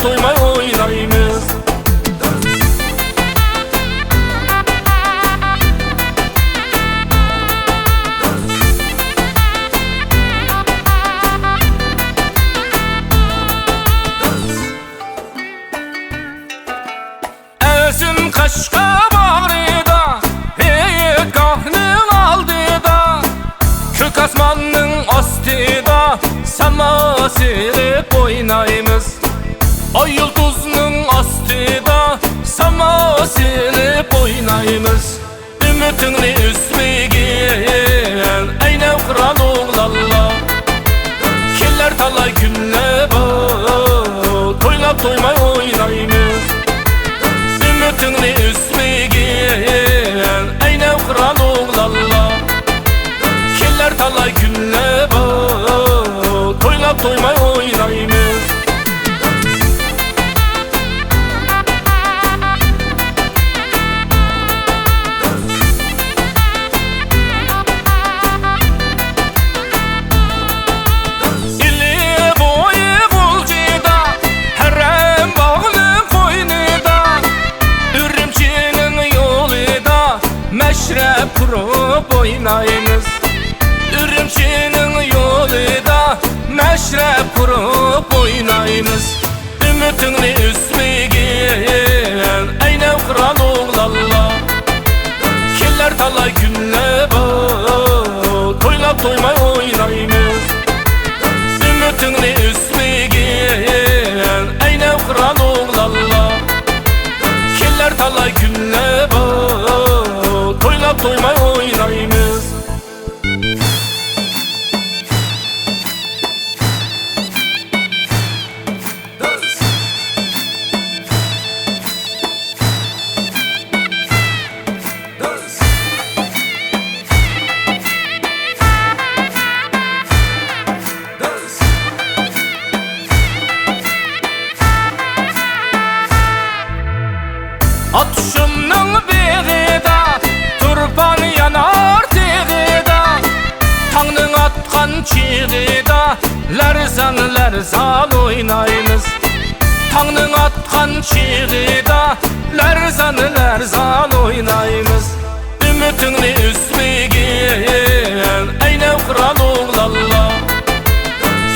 toylap toymay oynaymiz. Elsin kaşka bağrıda, heyet kahının aldıda, kök asmanın astıda sama silip oynaymiz. Ay yıldızının astıda sama silip oynaymiz. Ümitini üsmigin eynev kıran oğlalla, killer talay külle bu toylap toymay oynaymiz. Ümitini üsmigin eynev kıran oğlalla, killer talay külle bu toylap toymay oynaymiz. Meşrep kurup oynayınız, Ürümçinin yolida meşrep kurup oynayınız. Ümitini üsmigin eynev kıran oğlalla, killer talay külle bu toylap toymay oynayınız. Ümitini üsmigin eynev kıran oğlalla, killer talay külle bu toylap toymay oynaymiz. Atışımның birida turpan yanar tigida, tаңның atқан çiğida lärzan lärzan oynayınız. Tаңның atқан çiğida lärzan lärzan oynayınız. Ümitini üsmigin eynev kıran oğlalla,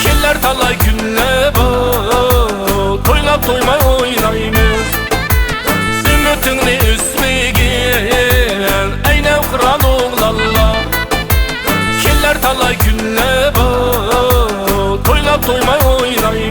killer talay külle bu toylap toymay oynayınız. Ümitini üsmigin eynev kıran oğlalla, killer talay külle bu toylap toymay oynayınız.